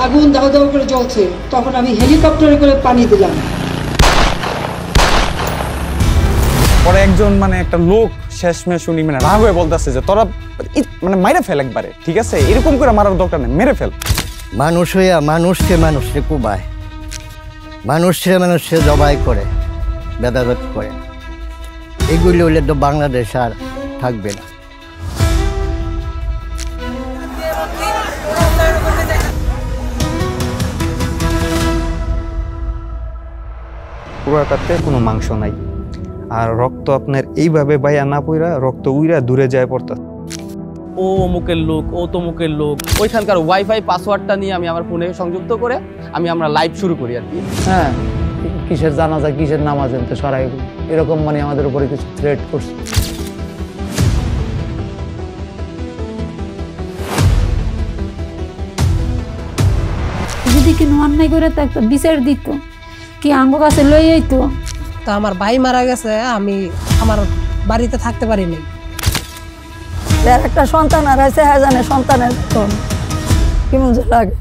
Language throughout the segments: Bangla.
আগুন দাও দাও করে জ্বলছে, তখন আমি হেলিকপ্টারে করে পানি দিলাম। পরে একজন একটা লোক শেষমেশ শুনি রাগ হয়ে বলতেছে যে তোরা মাইরে ফেল একবারে, ঠিক আছে, এরকম করে মারার দরকার নেই, মেরে ফেল। মানুষ হইয়া মানুষকে কুবায়, মানুষে জবাই করে, ভেদাভেদ করে, এগুলি হইলে তো বাংলাদেশ আর থাকবে না। পুরাটাতে কোনো মাংস নাই, আর রক্ত আপনার এইভাবে বাইয়া না পইরা রক্ত উইরা দূরে যায় পড়তা। ও অমুকের লোক, ও তমুকের লোক, ওইখানকার ওয়াইফাই পাসওয়ার্ডটা নিয়ে আমি আমার ফোনে সংযুক্ত করে আমরা লাইভ শুরু করি আর কি। হ্যাঁ, কিসের জানাজা কিসের নামাজ এনতে সরাই এরকম আমাদের উপরে কিছু থ্রেট করছে। যদি কোনো অন্যায় করে তো একটা বিচার দিত, কি আঙ্গ কাছে লই আইতো। তো আমার ভাই মারা গেছে, আমি আমার বাড়িতে থাকতে পারিনি। একটা সন্তান আর আছে, হ্যাঁ জানে সন্তানের কেমন যে লাগে,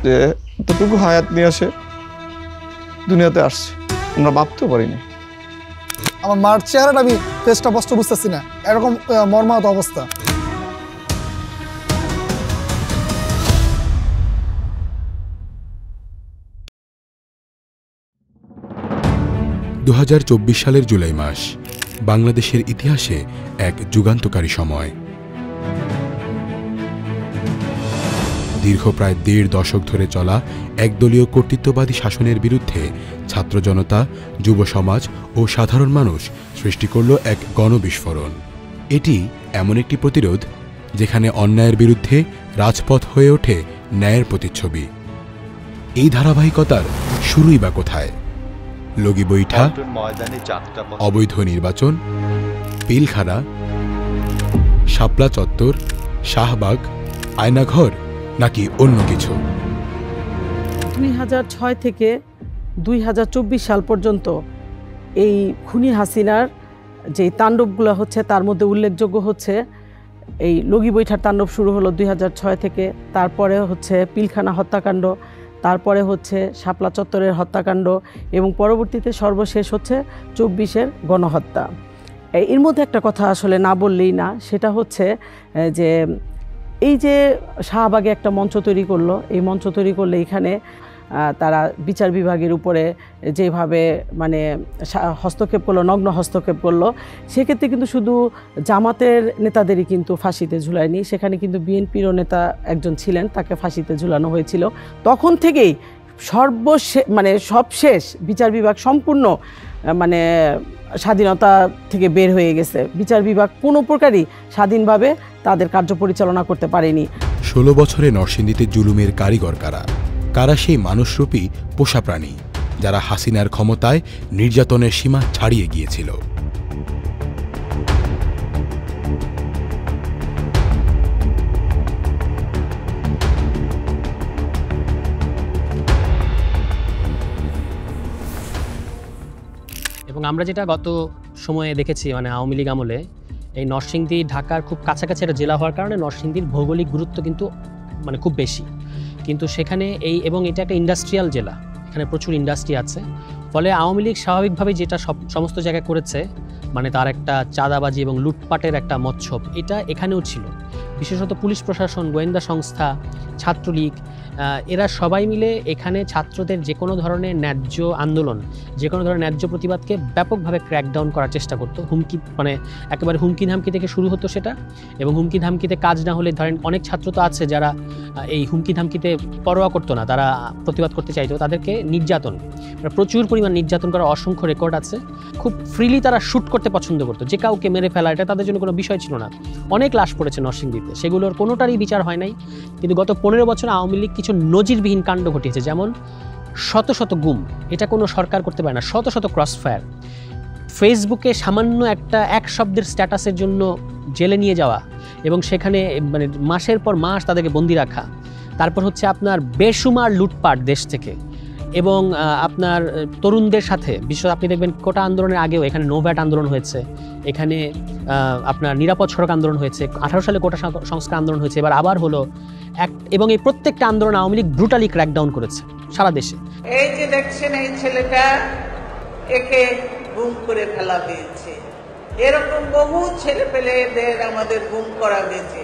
যে এতটুকু হায়াত নিয়ে আসে দুনিয়াতে আসছে, আমরা ভাবতেও পারিনি। আমার মার চেহারাটা আমি ফেসটা স্পষ্ট বুঝতেছি না, এরকম মর্মাহত অবস্থা। সালের জুলাই মাস বাংলাদেশের ইতিহাসে এক যুগান্তকারী সময়। দীর্ঘ প্রায় ১.৫ দশক ধরে চলা একদলীয় কর্তৃত্ববাদী শাসনের বিরুদ্ধে ছাত্র জনতা, যুব সমাজ ও সাধারণ মানুষ সৃষ্টি করল এক গণবিস্ফোরণ। এটি এমন একটি প্রতিরোধ যেখানে অন্যায়ের বিরুদ্ধে রাজপথ হয়ে ওঠে ন্যায়ের প্রতিচ্ছবি। এই ধারাবাহিকতার শুরুই বা কোথায়? লগি বৈঠা, অবৈধ নির্বাচন, পিলখানা, শাপলা চত্বর, শাহবাগ, আয়নাঘর নাকি অন্য কিছু? ২০০৬ থেকে ২০২৪ সাল পর্যন্ত এই খুনি হাসিনার যে তাণ্ডবগুলো হচ্ছে তার মধ্যে উল্লেখযোগ্য হচ্ছে এই লগি বৈঠার তাণ্ডব শুরু হলো ২০০৬ থেকে, তারপরে হচ্ছে পিলখানা হত্যাকাণ্ড, তারপরে হচ্ছে শাপলা চত্বরের হত্যাকাণ্ড এবং পরবর্তীতে সর্বশেষ হচ্ছে ২৪-এর গণহত্যা। এর মধ্যে একটা কথা আসলে না বললেই না, সেটা হচ্ছে যে এই যে শাহবাগে একটা মঞ্চ তৈরি করলো, এই মঞ্চ তৈরি করলে এখানে তারা বিচার বিভাগের উপরে যেভাবে হস্তক্ষেপ করলো, নগ্ন হস্তক্ষেপ করলো, সেক্ষেত্রে কিন্তু শুধু জামাতের নেতাদেরই কিন্তু ফাঁসিতে ঝুলায়নি, সেখানে কিন্তু বিএনপিরও নেতা একজন ছিলেন, তাকে ফাঁসিতে ঝুলানো হয়েছিল। তখন থেকেই সবশেষ বিচার বিভাগ সম্পূর্ণ স্বাধীনতা থেকে বের হয়ে গেছে। বিচার বিভাগ কোনো প্রকারই স্বাধীনভাবে তাদের কার্য পরিচালনা করতে পারেনি। ১৬ বছরে নরসিংদীতে জুলুমের কারিগর কারা? কারা সেই মানুষরূপী পোষা প্রাণী যারা হাসিনার ক্ষমতায় নির্যাতনের সীমা ছাড়িয়ে গিয়েছিল? এবং আমরা যেটা গত সময়ে দেখেছি আওয়ামী লীগ আমলে, এই নরসিংদী ঢাকার খুব কাছাকাছি একটা জেলা হওয়ার কারণে নরসিংদীর ভৌগোলিক গুরুত্ব কিন্তু খুব বেশি, কিন্তু সেখানে এবং এটা একটা ইন্ডাস্ট্রিয়াল জেলা, এখানে প্রচুর ইন্ডাস্ট্রি আছে, ফলে আওয়ামী লীগ স্বাভাবিকভাবে যেটা সমস্ত জায়গায় করেছে তার একটা চাঁদাবাজি এবং লুটপাটের একটা মৎসব, এটা এখানেও ছিল। বিশেষত পুলিশ প্রশাসন, গোয়েন্দা সংস্থা, ছাত্রলীগ, এরা সবাই মিলে এখানে ছাত্রদের যে কোনো ধরনের ন্যায্য আন্দোলন, যে কোনো ধরনের ন্যায্য প্রতিবাদকে ব্যাপকভাবে ক্র্যাকডাউন করার চেষ্টা করতো। একেবারে হুমকি ধামকি থেকে শুরু হতো সেটা, এবং হুমকি ধামকিতে কাজ না হলে ধরেন অনেক ছাত্র তো আছে যারা এই হুমকি ধামকিতে পরোয়া করতো না, তারা প্রতিবাদ করতে চাইতো, তাদেরকে নির্যাতন, প্রচুর পরিমাণ নির্যাতন করার অসংখ্য রেকর্ড আছে। খুব ফ্রিলি তারা শ্যুট করতে পছন্দ করতো, যে কাউকে মেরে ফেলা এটা তাদের জন্য কোনো বিষয় ছিল না। অনেক লাশ পড়েছে নরসিংদীতে, সেগুলোর কোনোটারই বিচার হয় নাই। কিন্তু গত ১৫ বছর আওয়ামী লীগ কিছু নজিরবিহীন কাণ্ড ঘটিয়েছে, যেমন শত শত গুম, এটা কোনো সরকার করতে পারে না, শত শত ক্রস ফায়ার, ফেসবুকে সামান্য এক শব্দের স্ট্যাটাসের জন্য জেলে নিয়ে যাওয়া এবং সেখানে মাসের পর মাস তাদেরকে বন্দি রাখা, তারপর হচ্ছে আপনার বেসুমার লুটপাট দেশ থেকে, এবং আপনার তরুণদের সাথে বিশেষ আপনি দেখবেন কোটা আন্দোলনের আগেও এখানে নো ভ্যাট আন্দোলন হয়েছে, এখানে আপনার নিরাপদ সড়ক আন্দোলন হয়েছে, 18 সালে কোটা সংস্কার আন্দোলন হয়েছে, এবার আবার হলো এবং এই প্রত্যেকটা আন্দোলন আওয়ামী লীগ ব্রুটালি ক্র্যাকডাউন করেছে সারা দেশে। এই যে দেখছেন এই ছেলেটা, একে গুম করে ফেলা হয়েছে, এরকম বহু ছেলে পেলেদের আমাদের গুম করা হয়েছে।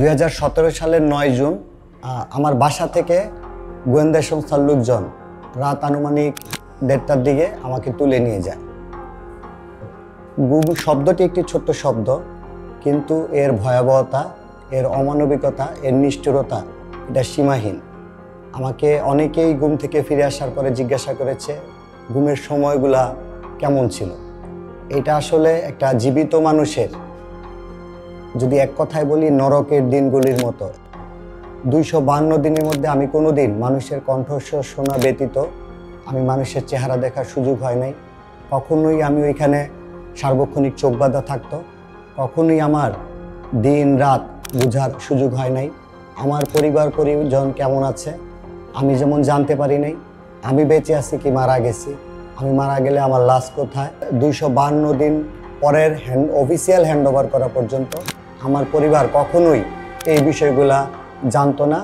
2017 সালের 9 জুন আমার বাসা থেকে গোয়েন্দা সংস্থার লোকজন রাত আনুমানিক 1:30টার দিকে আমাকে তুলে নিয়ে যায়। গুম শব্দটি একটি ছোট্ট শব্দ, কিন্তু এর ভয়াবহতা, এর অমানবিকতা, এর নিষ্ঠুরতা এটা সীমাহীন। আমাকে অনেকেই গুম থেকে ফিরে আসার পরে জিজ্ঞাসা করেছে গুমের সময়গুলা কেমন ছিল। এটা আসলে একটা জীবিত মানুষের, যদি এক কথায় বলি, নরকের দিনগুলির মতো। 252 দিনের মধ্যে আমি কোনো দিন মানুষের কণ্ঠস্বর শোনা ব্যতীত আমি মানুষের চেহারা দেখার সুযোগ হয় নাই। কখনোই আমি ওইখানে সার্বক্ষণিক চোখ বাঁধা থাকতো, কখনোই আমার দিন রাত বোঝার সুযোগ হয় নাই। আমার পরিজন কেমন আছে আমি যেমন জানতে পারি নাই, আমি বেঁচে আছি কি মারা গেছি, আমি মারা গেলে আমার লাশ কোথায়। 252 দিন পরের অফিসিয়াল হ্যান্ডওভার করা পর্যন্ত আমার পরিবার কখনোই এই বিষয়গুলা জানতো না,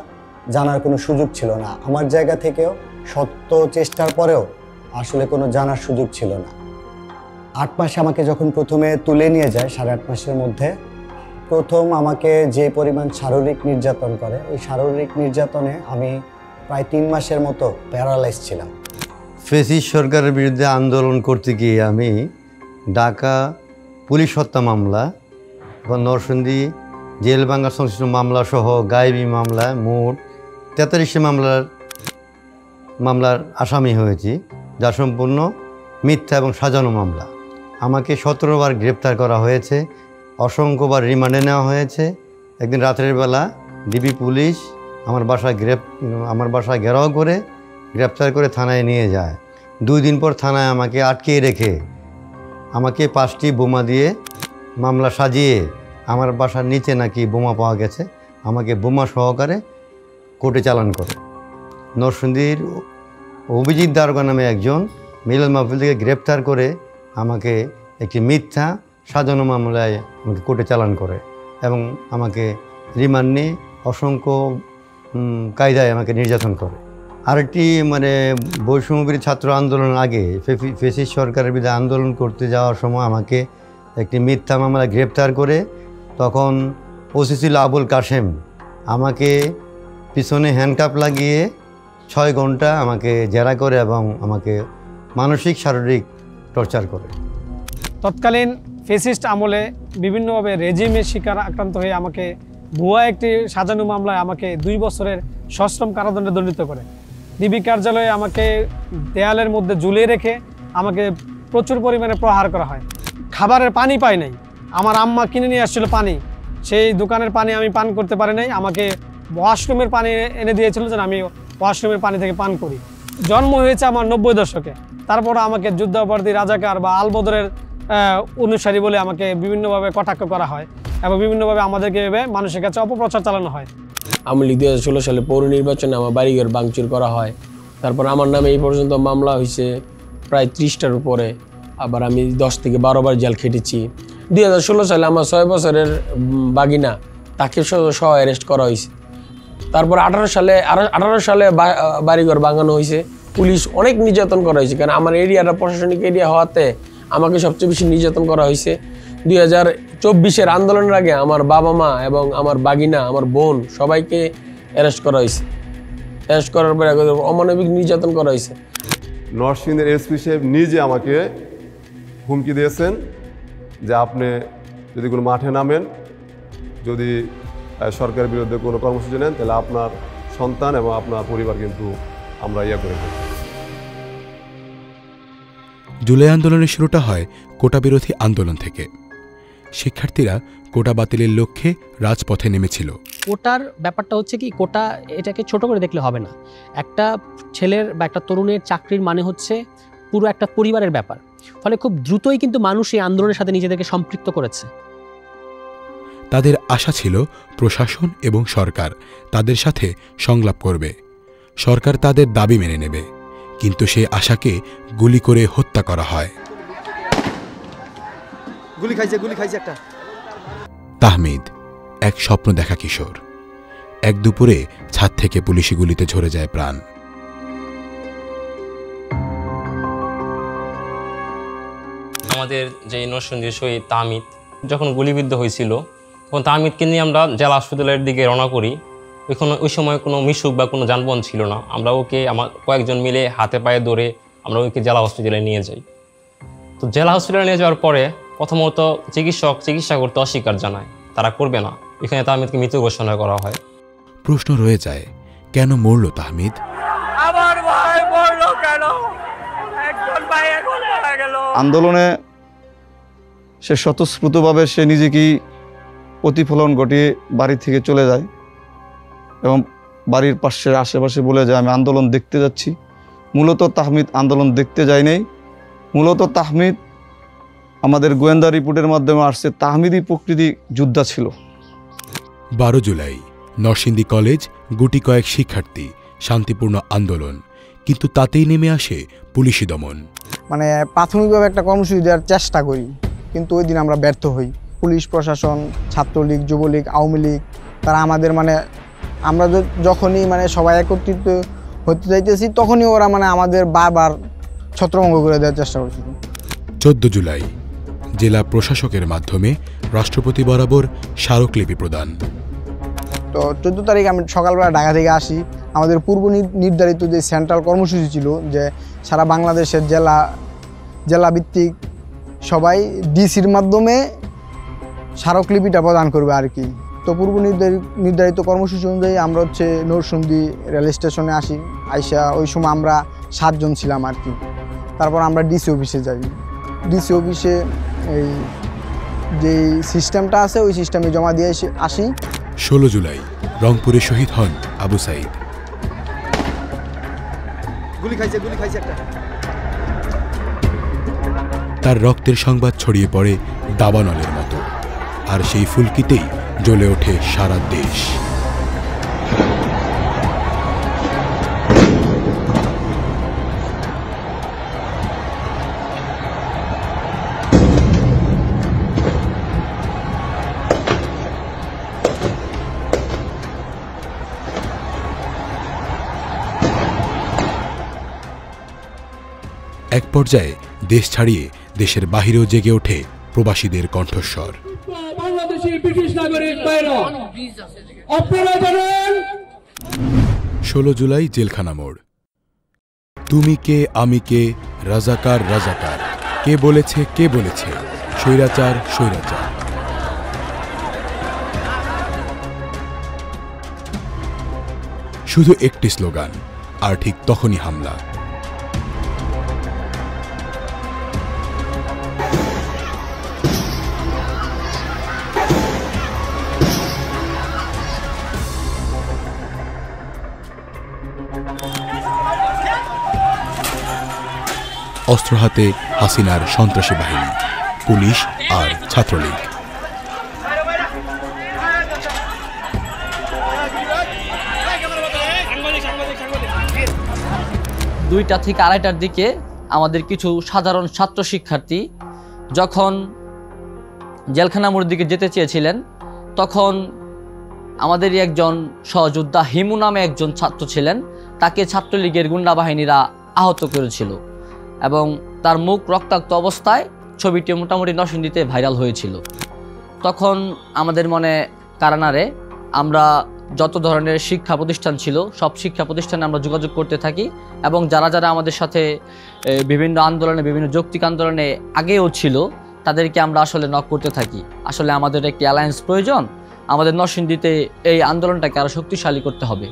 জানার কোনো সুযোগ ছিল না। আমার জায়গা থেকেও সত্য চেষ্টার পরেও আসলে কোনো জানার সুযোগ ছিল না। 8 মাসে আমাকে যখন প্রথমে তুলে নিয়ে যায়, 8.5 মাসের মধ্যে প্রথম আমাকে যে পরিমাণ শারীরিক নির্যাতন করে, ওই শারীরিক নির্যাতনে আমি প্রায় 3 মাসের মতো প্যারালাইজ ছিলাম। ফ্যাসিস্ট সরকারের বিরুদ্ধে আন্দোলন করতে গিয়ে আমি ঢাকা পুলিশ হত্যা মামলা এবং নরসিংদী জেল ভাঙা সংশ্লিষ্ট মামলা সহ গায়েবী মামলা মোট 43টি মামলার আসামি হয়েছি, যা সম্পূর্ণ মিথ্যা এবং সাজানো মামলা। আমাকে 17 বার গ্রেপ্তার করা হয়েছে, অসংখ্যবার রিমান্ডে নেওয়া হয়েছে। একদিন রাতের বেলা ডিবি পুলিশ আমার বাসায় ঘেরাও করে গ্রেপ্তার করে থানায় নিয়ে যায়। 2 দিন পর থানায় আমাকে আটকে রেখে আমাকে 5টি বোমা দিয়ে মামলা সাজিয়ে, আমার বাসার নিচে নাকি বোমা পাওয়া গেছে, আমাকে বোমা সহকারে কোর্টে চালান করে। নরসিংদীর অভিজিৎ দারোগা নামে একজন মিলন মাহফিল থেকে গ্রেপ্তার করে আমাকে একটি মিথ্যা সাজানো মামলায় আমাকে কোর্টে চালান করে এবং আমাকে রিমান্ড নিয়ে অসংখ্য কায়দায় আমাকে নির্যাতন করে। আরেকটি বৈষম্যবিরোধী ছাত্র আন্দোলনের আগে ফ্যাসিস্ট সরকারের বিরুদ্ধে আন্দোলন করতে যাওয়ার সময় আমাকে একটি মিথ্যা মামলায় গ্রেপ্তার করে, তখন ওসি ছিল আবুল কাশেম, আমাকে পিছনে হ্যান্ডকাপ লাগিয়ে 6 ঘন্টা আমাকে জেরা করে এবং আমাকে মানসিক শারীরিক টর্চার করে। তৎকালীন ফ্যাসিস্ট আমলে বিভিন্নভাবে রেজিমের শিকার আক্রান্ত হয়ে আমাকে ভুয়া একটি সাজানো মামলায় আমাকে 2 বছরের সশ্রম কারাদণ্ডে দণ্ডিত করে। ডিবি কার্যালয়ে আমাকে দেয়ালের মধ্যে ঝুলিয়ে রেখে আমাকে প্রচুর পরিমাণে প্রহার করা হয়। খাবারের পানি পাই নাই, আমার আম্মা কিনে নিয়ে আসছিল পানি, সেই দোকানের পানি আমি পান করতে পারি নাই, আমাকে ওয়াশরুমের পানি এনে দিয়েছিল যেন আমি ওয়াশরুমের পানি থেকে পান করি। জন্ম হয়েছে আমার 90 দশকে, তারপর আমাকে যুদ্ধাপরাধী রাজাকার বা আলবদরের অনুসারী বলে আমাকে বিভিন্নভাবে কটাক্ষ করা হয় এবং বিভিন্নভাবে আমাদেরকে মানুষের কাছে অপপ্রচার চালানো হয়। আওয়ামী লীগ 2016 সালে পৌর নির্বাচনে আমার বাড়িঘর ভাঙচুর করা হয়। তারপর আমার নামে এই পর্যন্ত মামলা হয়েছে প্রায় 30টার উপরে। আবার আমি 10 থেকে 12 বার জেল খেটেছি। 2016 সালে আমার 6 বছরের বাগিনা, তাকে সহ অ্যারেস্ট করা হয়েছে। তারপর 18 সালে বাড়িঘর ভাঙানো হয়েছে। পুলিশ অনেক নির্যাতন করা হয়েছে, কারণ আমার এরিয়াটা প্রশাসনিক এরিয়া হওয়াতে আমাকে সবচেয়ে বেশি নির্যাতন করা হয়েছে। 2024-এর আন্দোলনের আগে আমার বাবা মা এবং আমার বাগিনা, আমার বোন সবাইকে অ্যারেস্ট করা হয়েছে। অ্যারেস্ট করার পরে অমানবিক নির্যাতন করা হয়েছে। নরসিংদীর এসপি সাহেব নিজে আমাকে হুমকি দিয়েছেন যে আপনি যদি কোনো মাঠে নামেন, যদি সরকারের বিরুদ্ধে কোনো কর্মসূচি নেন, তাহলে আপনার সন্তান এবং আপনার পরিবার কিন্তু আমরা করে থাকি। জুলাই আন্দোলনের শুরুটা হয় কোটা বিরোধী আন্দোলন থেকে। শিক্ষার্থীরা কোটা বাতিলের লক্ষ্যে রাজপথে নেমেছিল। কোটার ব্যাপারটা হচ্ছে কি, কোটা এটাকে ছোট করে দেখলে হবে না। একটা ছেলের বা একটা তরুণের চাকরির মানে হচ্ছে পুরো একটা পরিবারের ব্যাপার। ফলে খুব দ্রুতই কিন্তু মানুষ এই আন্দোলনের সাথে নিজেদেরকে সম্পৃক্ত করেছে। তাদের আশা ছিল প্রশাসন এবং সরকার তাদের সাথে সংলাপ করবে, সরকার তাদের দাবি মেনে নেবে। কিন্তু সেই আশাকে গুলি করে হত্যা করা হয়। গুলি খাইছে একটা। তাহমিদ এক স্বপ্ন দেখা কিশোর। এক দুপুরে ছাদ থেকে পুলিশি গুলিতে ঝরে যায় প্রাণ। আমাদের যে নরসিংদীর শহীদ তাহমিদ যখন গুলিবিদ্ধ হয়েছিল তখন তাহমিদকে নিয়ে আমরা জেলা হাসপাতালের দিকে রওনা করি। ওই সময় কোনো মিশুক বা কোনো যানবাহন ছিল না। আমরা ওকে আমার কয়েকজন মিলে হাতে পায়ে ধরে আমরা ওকে জেলা হসপিটালে নিয়ে যাই। তো জেলা হসপিটালে নিয়ে যাওয়ার পরে প্রথমত চিকিৎসা করতে অস্বীকার জানায়, তারা করবে না। এখানে তাহমিদকে মৃত ঘোষণা করা হয়। প্রশ্ন রয়ে যায়, কেন মরল তাহমিদ? আমার ভাই মরল কেন? একজন ভাই এখন মারা গেল। আন্দোলনে সে স্বতঃস্ফূর্তভাবে সে নিজেকেই প্রতিফলন ঘটিয়ে বাড়ি থেকে চলে যায় এবং বাড়ির পাশে আশেপাশে বলে যায় আমি আন্দোলন দেখতে যাচ্ছি। মূলত তাহমিদ আন্দোলন দেখতে যায় নাই। মূলত তাহমিদ আমাদের গোয়েন্দা রিপোর্টের মাধ্যমে আসছে তাহমিদই প্রকৃতি যোদ্ধা ছিল। 12 জুলাই নরসিংদী কলেজ, গুটি কয়েক শিক্ষার্থী, শান্তিপূর্ণ আন্দোলন, কিন্তু তাতেই নেমে আসে পুলিশি দমন। মানে প্রাথমিকভাবে একটা কর্মসূচি দেওয়ার চেষ্টা করি, কিন্তু ওই দিন আমরা ব্যর্থ হই। পুলিশ প্রশাসন, ছাত্রলীগ, যুবলীগ, আওয়ামী লীগ, তারা আমাদের আমরা যখনই সবাই একত্রিত হতে যাইতেছি তখনই ওরা আমাদের বারবার ছত্রভঙ্গ করে দেওয়ার চেষ্টা করছিল। 14 জুলাই জেলা প্রশাসকের মাধ্যমে রাষ্ট্রপতি বরাবর স্মারকলিপি প্রদান। তো 14 তারিখ আমি সকালবেলা ঢাকা থেকে আসি। আমাদের পূর্ব নির্ধারিত যে সেন্ট্রাল কর্মসূচি ছিল যে সারা বাংলাদেশের জেলাভিত্তিক সবাই ডিসির মাধ্যমে স্মারকলিপিটা প্রদান করবে আর কি। তো পূর্ব নির্ধারিত কর্মসূচি অনুযায়ী আমরা নরসিংদী রেল স্টেশনে আসি। আইসা ওই সময় আমরা 7 জন ছিলাম আর কি। তারপর আমরা ডিসি অফিসে যাই। ডিসি অফিসে এই যে সিস্টেমটা আছে ওই সিস্টেমে জমা দিয়ে আসি। 16 জুলাই রংপুরে শহীদ হন আবু সাইদ। গুলি খাইছে একটা। তার রক্তের সংবাদ ছড়িয়ে পড়ে দাবানলের মতো, আর সেই ফুলকিতেই জ্বলে ওঠে সারা দেশ। এক পর্যায়ে দেশ ছাড়িয়ে দেশের বাহিরেও জেগে ওঠে প্রবাসীদের কণ্ঠস্বর। বাংলাদেশি ব্রিটিশ নাগরিক ভাইরা, আপনারা জানেন 16 জুলাই জেলখানা মোড়। তুমি কে আমি কে, রাজাকার রাজাকার, কে বলেছে স্বৈরাচার স্বৈরাচার। শুধু একটি স্লোগান, আর ঠিক তখনই হামলা। অস্ত্র হাতে হাসিনার সন্ত্রাসী বাহিনী, পুলিশ আর ছাত্রলীগ। দুইটা থেকে আড়াইটার দিকে আমাদের কিছু সাধারণ ছাত্র শিক্ষার্থী যখন জেলখানা মোড়ের দিকে যেতে চেয়েছিলেন, তখন আমাদেরই একজন সহযোদ্ধা হিমু নামে একজন ছাত্র ছিলেন, তাকে ছাত্রলীগের গুন্ডা বাহিনীরা আহত করেছিল এবং তার মুখ রক্তাক্ত অবস্থায় ছবিটি মোটামুটি নরসিংদীতে ভাইরাল হয়েছিল। তখন আমাদের মনে কারানারে আমরা যত ধরনের শিক্ষা প্রতিষ্ঠান ছিল সব শিক্ষা প্রতিষ্ঠানে আমরা যোগাযোগ করতে থাকি এবং যারা যারা আমাদের সাথে বিভিন্ন আন্দোলনে, বিভিন্ন যৌক্তিক আন্দোলনে আগেও ছিল তাদেরকে আমরা আসলে নক করতে থাকি। আসলে আমাদের একটি অ্যালায়েন্স প্রয়োজন, আমাদের নরসিংদীতে এই আন্দোলনটাকে আরও শক্তিশালী করতে হবে।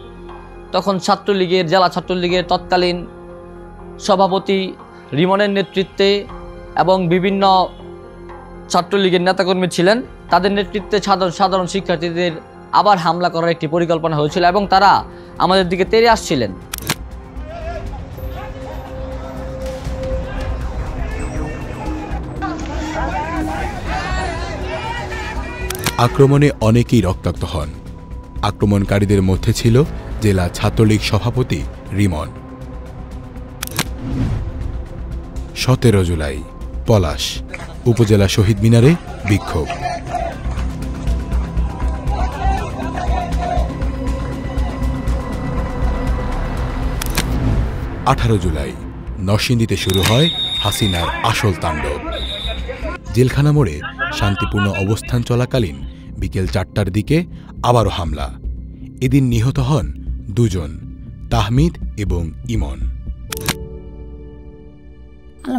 তখন ছাত্রলীগের, জেলা ছাত্রলীগের তৎকালীন সভাপতি রিমনের নেতৃত্বে এবং বিভিন্ন ছাত্রলীগের নেতাকর্মী ছিলেন, তাদের নেতৃত্বে সাধারণ শিক্ষার্থীদের আবার হামলা করার একটি পরিকল্পনা হয়েছিল এবং তারা আমাদের দিকে তেড়ে আসছিলেন। আক্রমণে অনেকেই রক্তাক্ত হন। আক্রমণকারীদের মধ্যে ছিল জেলা ছাত্রলীগ সভাপতি রিমন। 17 জুলাই পলাশ উপজেলা শহীদ মিনারে বিক্ষোভ। 18 জুলাই নরসিংদীতে শুরু হয় হাসিনার আসল তাণ্ডব। জেলখানা মোড়ে শান্তিপূর্ণ অবস্থান চলাকালীন বিকেল 4টার দিকে আবারও হামলা। এদিন নিহত হন 2 জন, তাহমিদ এবং ইমন।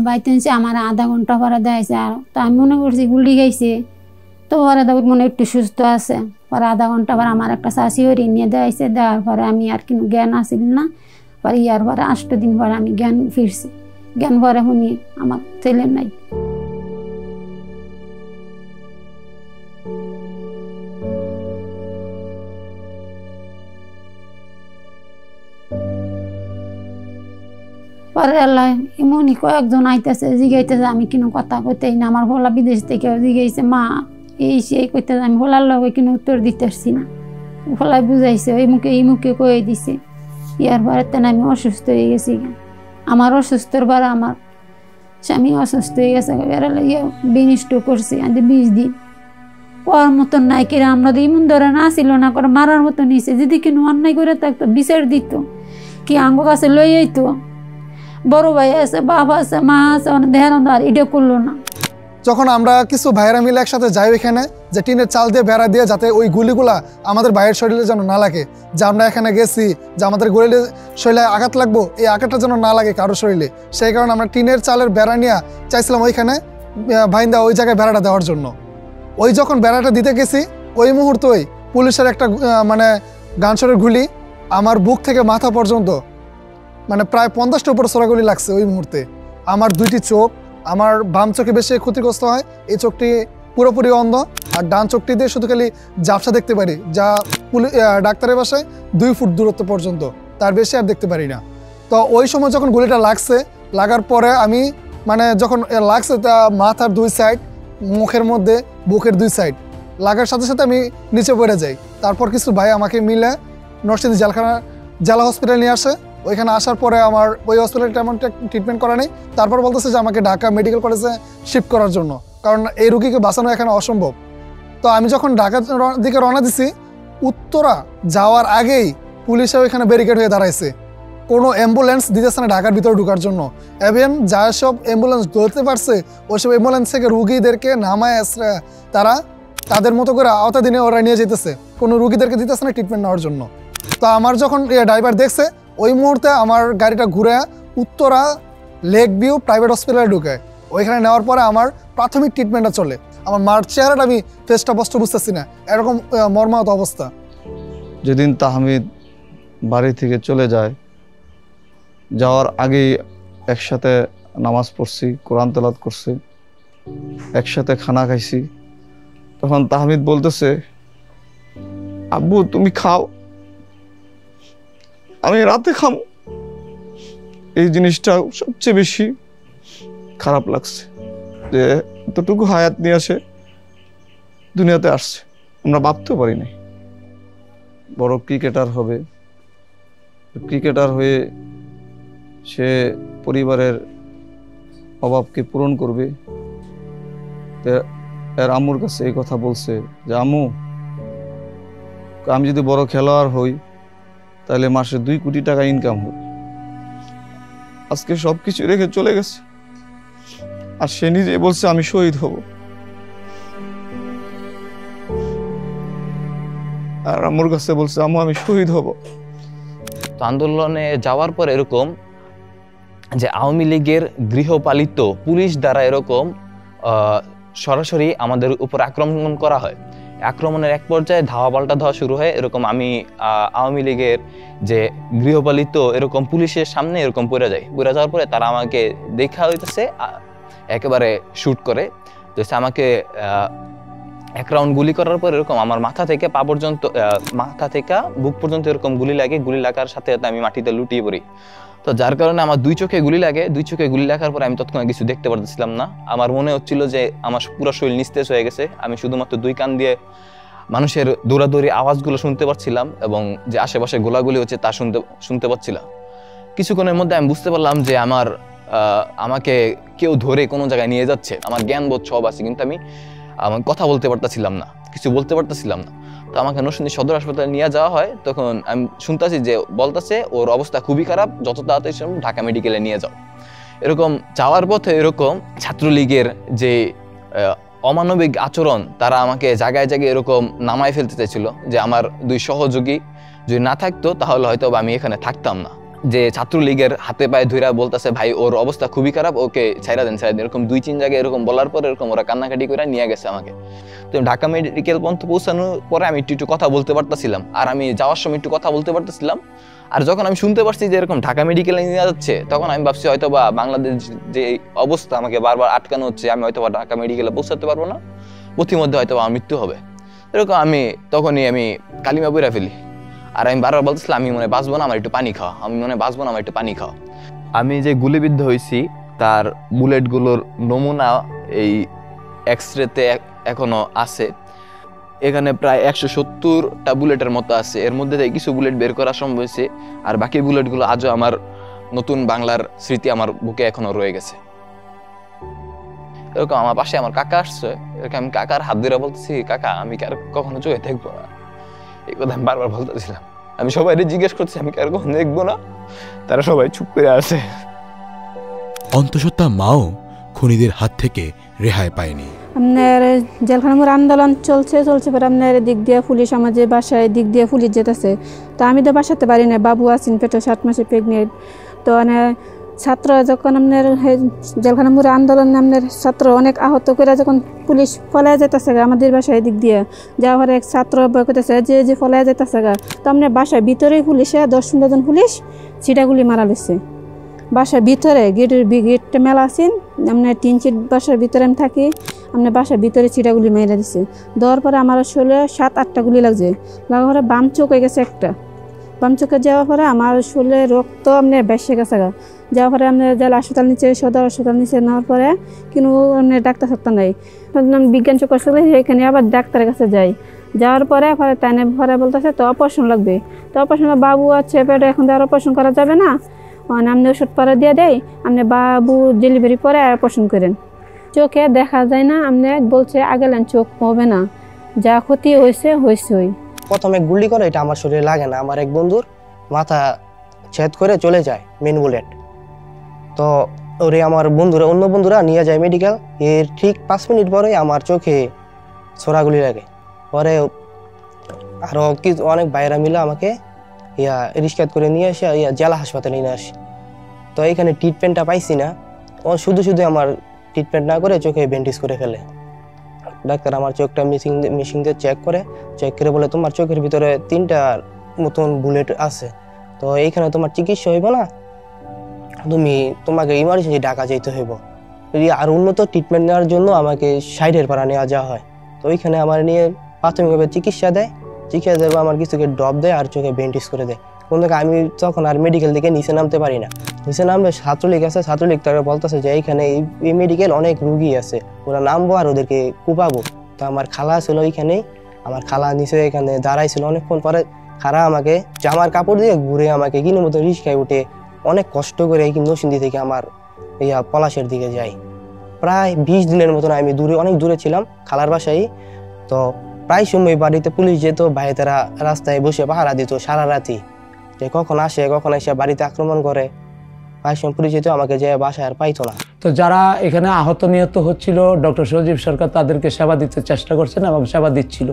বাইতে আমার আধা ঘন্টা পরে দেয়ছে, আর তো আমি মনে করছি গুলি খাইছে, তো পরে দাউদ মনে একটু সুস্থ আছে। পরে আধা ঘন্টা পর আমার একটা শাশি হরি নিয়ে দেয়ছে, দেওয়ার পরে আমি আর কিন্তু জ্ঞান আসিল না। পরে ইয়ার পরে 8 দিন পরে আমি জ্ঞান ফিরছি। জ্ঞান পরে শুনি আমার ছেলে নাই। পরে আল্লাহ এমনই কয়েকজন আইতেছে, জিগাইতেছে, আমি কিনো কথা কইতেই না। আমার ভোলা বিদেশ থেকে জিগাইছে, মা এই সেই কইতেছে, আমি ভোলার লগে কিনো উত্তর দিতে পারছি না। ভোলাই বুঝাইছে, এই মুখে কয়ে দিছে। ইয়ার পরে তেন আমি অসুস্থ হয়ে গেছি। আমার অসুস্থর পরে আমার স্বামী অসুস্থ হয়ে গেছে, বিনিষ্ট করছে 20 দিন। করার মতন নাই কিনা, আমরা তো ইমন ধরে না ছিল না করে মারার মতো নিছে। যদি কিনো অন্যায় করে থাকতো বিচার দিত, কি আঙ্গ কাছে লই আইতো। বড় ভাই আছে, বাপ আছে, মা আছে, ধ্যান আর এটা করলো না। যখন আমরা কিছু ভাইয়েরা মিলে একসাথে যাই ওইখানে, যে টিনের চাল দিয়ে বেড়া দিয়ে, যাতে ওই গুলিগুলা আমাদের ভাইয়ের শরীরে যেন না লাগে, যে আমরা এখানে গেছি, যে আমাদের গলিলে শরীরে আঘাত লাগবো, এই আঘাতটা যেন না লাগে কারো শরীরে। সেই কারণে আমরা টিনের চালের বেড়া নিয়ে চাইছিলাম ওইখানে ভাইন্দা ওই জায়গায় বেড়াটা দেওয়ার জন্য। ওই যখন বেড়াটা দিতে গেছি, ওই মুহূর্তেই পুলিশের একটা মানে গানসরের গুলি আমার বুক থেকে মাথা পর্যন্ত, মানে প্রায় 50টার উপর ছোড়াগুলি লাগছে ওই মুহূর্তে। আমার 2টি চোখ, আমার বাম চোখে বেশি ক্ষতিগ্রস্ত হয়, এই চোখটি পুরোপুরি অন্ধ, আর ডান চোখটি দিয়ে শুধু খালি ঝাপসা দেখতে পারি, যা ডাক্তারের বাসায় 2 ফুট দূরত্ব পর্যন্ত, তার বেশি আর দেখতে পারি না। তো ওই সময় যখন গুলিটা লাগছে, লাগার পরে আমি মানে যখন লাগছে, তা মাথার 2 সাইড, মুখের মধ্যে, বুকের 2 সাইড লাগার সাথে সাথে আমি নিচে পড়ে যাই। তারপর কিছু ভাই আমাকে মিলে নরসিংদী জেলা হসপিটাল নিয়ে আসে। ওইখানে আসার পরে আমার ওই হসপিটালে তেমন ট্রিটমেন্ট করা নেই। তারপর বলতেছে যে আমাকে ঢাকা মেডিকেল কলেজে শিফট করার জন্য, কারণ এই রুগীকে বাঁচানো এখানে অসম্ভব। তো আমি যখন ঢাকার দিকে রওনা দিছি, উত্তরা যাওয়ার আগেই পুলিশে ওইখানে ব্যারিকেড হয়ে দাঁড়াইছে, কোনো অ্যাম্বুলেন্স দিতেছে না ঢাকার ভিতরে ঢোকার জন্য। এবং যা সব অ্যাম্বুলেন্স ধরতে পারছে, ওইসব অ্যাম্বুলেন্স থেকে রুগীদেরকে নামায় তারা তাদের মতো করে আওতাধীনে ওরা নিয়ে যেতেছে, কোনো রুগীদেরকে দিতেছে না ট্রিটমেন্ট নেওয়ার জন্য। তো আমার যখন ড্রাইভার দেখছে, ওই মুহূর্তে আমার গাড়িটা ঘুরে উত্তরা লেক ভিউ প্রাইভেট হসপিটালে ঢুকে, ওইখানে নেওয়ার পরে আমার প্রাথমিক ট্রিটমেন্টটা চলে। আমার মার চেহারাটা আমি ফেসটা স্পষ্ট বুঝতেছি না, এরকম মর্মাহত অবস্থা। যেদিন তাহমিদ বাড়ি থেকে চলে যায়, যাওয়ার আগেই একসাথে নামাজ পড়ছি, কোরআন তেলাওয়াত করছি, একসাথে খানা খাইছি। তখন তাহমিদ বলতেছে, আব্বু তুমি খাও, আমি রাতে খাবো। এই জিনিসটা সবচেয়ে বেশি খারাপ লাগছে, যে এতটুকু হায়াত নিয়ে আসে দুনিয়াতে আসছে, আমরা ভাবতেও পারি নাই বড় ক্রিকেটার হবে। ক্রিকেটার হয়ে সে পরিবারের অভাবকে পূরণ করবে। এর আম্মুর কাছে এই কথা বলছে যে, আম্মু আমি যদি বড় খেলোয়াড় হই, তাহলে মাসে 2 কোটি টাকা ইনকাম হবে। আজকে সবকিছু রেখে চলে গেছে, আর সে নিজে বলছে আমি শহীদ হব। আর আম্মুর কাছে বলছে, আম্মু আমি শহীদ হব। তো আন্দোলনে যাওয়ার পর এরকম যে আওয়ামী লীগের গৃহপালিত পুলিশ দ্বারা এরকম সরাসরি আমাদের উপর আক্রমণ করা হয়। আক্রমণের এক পর্যায়ে ধাওয়া পাল্টা ধাওয়া শুরু হয়। এরকম আমি আওয়ামী লীগের যে গৃহপালিত এরকম পুলিশের সামনে এরকম পড়ে যাওয়ার পরে তারা আমাকে দেখা হইতেছে, একেবারে শুট করে। তো আমাকে 1 রাউন্ড গুলি করার পর এরকম আমার মাথা থেকে পা পর্যন্ত, মাথা থেকে বুক পর্যন্ত এরকম গুলি লাগে। গুলি লাগার সাথে সাথে আমি মাটিতে লুটিয়ে পড়ি। তো যার কারণে আমার 2 চোখে গুলি লাগে। 2 চোখে গুলি লাগার পর আমি তৎক্ষণাৎ কিছু দেখতে পারতেছিলাম না। আমার মনে হচ্ছিল যে আমার পুরো শরীর নিস্তেজ হয়ে গেছে। আমি শুধুমাত্র 2 কান দিয়ে মানুষের দৌড়াদৌড়ি আওয়াজগুলো শুনতে পাচ্ছিলাম, এবং যে আশেপাশে গোলাগুলি হচ্ছে তা শুনতে পাচ্ছিলাম। কিছুক্ষণের মধ্যে আমি বুঝতে পারলাম যে আমাকে কেউ ধরে কোনো জায়গায় নিয়ে যাচ্ছে। আমার জ্ঞান বোধ সব আছে, কিন্তু আমি কথা বলতে পারতেছিলাম না, কিছু বলতে পারতেছিলাম না। তো আমাকে নরসিংদী সদর হাসপাতালে নিয়ে যাওয়া হয়। তখন আমি শুনতেছি যে বলতেছে ওর অবস্থা খুবই খারাপ, যত তাড়াতাড়ি সম্ভব ঢাকা মেডিকেলে নিয়ে যাও। এরকম যাওয়ার পথে এরকম ছাত্রলীগের যে অমানবিক আচরণ, তারা আমাকে জায়গায় জায়গায় এরকম নামায় ফেলতে চাইছিল। যে আমার 2 সহযোগী যদি না থাকতো তাহলে হয়তো আমি এখানে থাকতাম না। যে ছাত্রলীগের হাতে পায়ে ধইরা বলতেছে ভাই ওর অবস্থা খুবই খারাপ, ওকে ছাইরা দেন। এরকম 2-3 জায়গায় এরকম বলার পর এরকম ওরা কান্নাকাটি করে নিয়ে গেছে আমাকে। তো ঢাকা মেডিকেল পর্যন্ত পৌঁছানোর পরে আমি একটু কথা বলতে পারতেছিলাম, আর আমি যাওয়ার সময় একটু কথা বলতে পারতেছিলাম। আর যখন আমি শুনতে পারছি যে এরকম ঢাকা মেডিকেলে নিয়ে যাচ্ছে, তখন আমি ভাবছি হয়তো বা বাংলাদেশ যে অবস্থা, আমাকে বারবার আটকানো হচ্ছে, আমি হয়তো বা ঢাকা মেডিকেলে পৌঁছাতে পারবো না, পথিমধ্যে হয়তো আমার মৃত্যু হবে। এরকম তখনই আমি কালিমা পইরা ফেলি। আর আমি বারবার বলতেছিলাম আমি মনে বাঁচবো না, আমার একটু পানি খাওয়া, আমি মনে বাঁচবো না, আমার একটু পানি খাওয়া। আমি যে গুলিবিদ্ধ হয়েছি তার বুলেটগুলোর নমুনা এই এক্সরেতে এখনো আছে। এখানে প্রায় 170টা বুলেটের মতো আছে। এর মধ্যে থেকে কিছু বুলেট বের করা সম্ভব হয়েছে, আর বাকি বুলেটগুলো আজও আমার নতুন বাংলার স্মৃতি আমার বুকে এখনো রয়ে গেছে। এরকম আমার পাশে আমার কাকা আসছে, এরকম আমি কাকার হাত ধরে বলতেছি কাকা আমি কি আর কখনো চোখে দেখবো না, এই কথা আমি বারবার বলতেছিলাম। আমি সবাই জিজ্ঞেস করছি আমি কি আর কখনো দেখবো না, তারা সবাই চুপ করে আছে। অন্তঃসত্ত্বা মাও খুনিদের হাত থেকে রেহাই পায়নি। আপনার জেলখানা মোড় আন্দোলন চলছে পরে আপনার দিক দিয়ে পুলিশ আমাদের বাসায় দিক দিয়ে পুলিশ যেতেছে। তো আমি তো বাসাতে পারি না, বাবু আছেন পেটে 7 মাসে প্রেগনেন্ট। তো ছাত্র যখন আপনার জেলখানা মোড়ে আন্দোলন আপনার ছাত্র অনেক আহত করে যখন পুলিশ ফলায় যেতেছে আমাদের বাসায় দিক দিয়ে যাওয়ার এক ছাত্র ভয় করতেছে যে ফলায় যেতেছে তো আপনার বাসায় ভিতরেই পুলিশে 10-15 জন পুলিশ ছিটাগুলি মারা লেছে। বাসার ভিতরে গেটটা মেলা আছেন, আপনার 3 সিট বাসার ভিতরে আমি থাকি, আপনার বাসার ভিতরে ছিটাগুলি মেরে দিছে। দেওয়ার পরে আমার শরীরে 7-8টা গুলি লাগছে, লাগার পরে বাম চোখ হয়ে গেছে একটা। বাম চোখে যাওয়ার পরে আমার শরীরে রক্ত আপনার বেসে গেছে যাওয়ার পরে আপনার জেলা হাসপাতাল নিচে সদর হাসপাতাল নিচে নেওয়ার পরে কিন্তু আপনার ডাক্তার নাই, বিজ্ঞান চোখ আসলে সেখানে আবার ডাক্তারের কাছে যাওয়ার পরে পরে বলতেছে তো অপারেশন লাগবে। তো অপারেশন বাবু আছে পেটে, এখন তো আর অপারেশন করা যাবে না, আপনি ওষুধ পরে দিয়ে দেয়, আপনি বাবু ডেলিভারি পরে অপারেশন করেন। চোখে দেখা যায় না, আপনি বলছে আগেলেন চোখ হবে না, যা ক্ষতি হয়েছে। প্রথমে গুলি করে এটা আমার শরীরে লাগে না, আমার এক বন্ধুর মাথা ছেদ করে চলে যায় মেন বুলেট। তো ওরে আমার অন্য বন্ধুরা নিয়ে যায় মেডিকেল। এর ঠিক 5 মিনিট পরে আমার চোখে ছোড়াগুলি লাগে। পরে আরও অনেক বাইরা মিলে আমাকে রিস্কাত করে নিয়ে এসে জেলা হাসপাতালে নিয়ে আসি। তো এইখানে ট্রিটমেন্টটা পাইছি না, ও শুধু আমার ট্রিটমেন্ট না করে চোখে ব্যান্ডেজ করে ফেলে। ডাক্তার আমার চোখটা মেশিন দিয়ে চেক করে বলে তোমার চোখের ভিতরে 3টা মতন বুলেট আছে, তো এইখানে তোমার চিকিৎসা হইব না, তোমাকে ইমার্জেন্সি ঢাকা যেতে হইব। আর উন্নত ট্রিটমেন্ট নেওয়ার জন্য আমাকে সাইডের পাড়া নেওয়া যাওয়া হয়। তো ওইখানে আমার নিয়ে প্রাথমিকভাবে চিকিৎসা দেয়, আমার কিছুকে ড্রপ দেয় আর চোখে ব্যান্ডেজ করে দেয়। আমি তখন আর মেডিকেল থেকে নিচে নামতে পারি না। নিচে নামলে ছাত্রলীগ আছে, ছাত্রলীগ তারা বলতেছে যে এইখানে এই মেডিকেল অনেক রুগী আছে, ওরা নামবো আর ওদেরকে কুপাবো। তো আমার খালা ছিল ওইখানেই, আমার খালা নিচে এখানে দাঁড়াইছিল। অনেকক্ষণ পরে খালা আমাকে জামার কাপড় দিয়ে ঘুরে আমাকে কিনে মতো রিস্কায় উঠে অনেক কষ্ট করে এই নরসিংদী থেকে আমার পলাশের দিকে যাই। প্রায় 20 দিনের মতন আমি অনেক দূরে ছিলাম খালার বাসায়। তো প্রায় সময় বাড়িতে পুলিশ যেত, ভাইয়েরা রাস্তায় বসে পাহারা দিত সারা রাতি, যে কখন এসে বাড়িতে আক্রমণ করে। প্রায় সময় পুলিশ যেত, আমাকে যে বাসায় আর পাইতো না। তো যারা এখানে আহত নিহত হচ্ছিল, ডক্টর সজীব সরকার তাদেরকে সেবা দিতে চেষ্টা করছেন এবং সেবা দিচ্ছিল।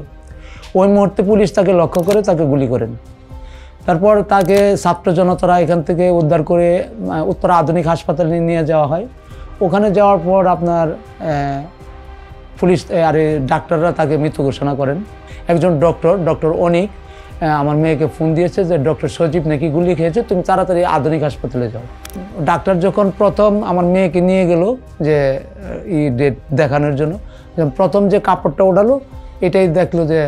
ওই মুহূর্তে পুলিশ তাকে লক্ষ্য করে তাকে গুলি করেন। তারপর তাকে ছাত্র জনতারা এখান থেকে উদ্ধার করে উত্তরা আধুনিক হাসপাতালে নিয়ে যাওয়া হয়। ওখানে যাওয়ার পর আপনার পুলিশ আর ডাক্তাররা তাকে মৃত ঘোষণা করেন। একজন ডক্টর অনিক আমার মেয়েকে ফোন দিয়েছে যে ডক্টর সজীব নাকি গুলি খেয়েছে, তুমি তাড়াতাড়ি আধুনিক হাসপাতালে যাও। ডাক্তার যখন প্রথম আমার মেয়েকে নিয়ে গেল যে ডেট দেখানোর জন্য, প্রথম যে কাপড়টা ওঠালো এটাই দেখলো যে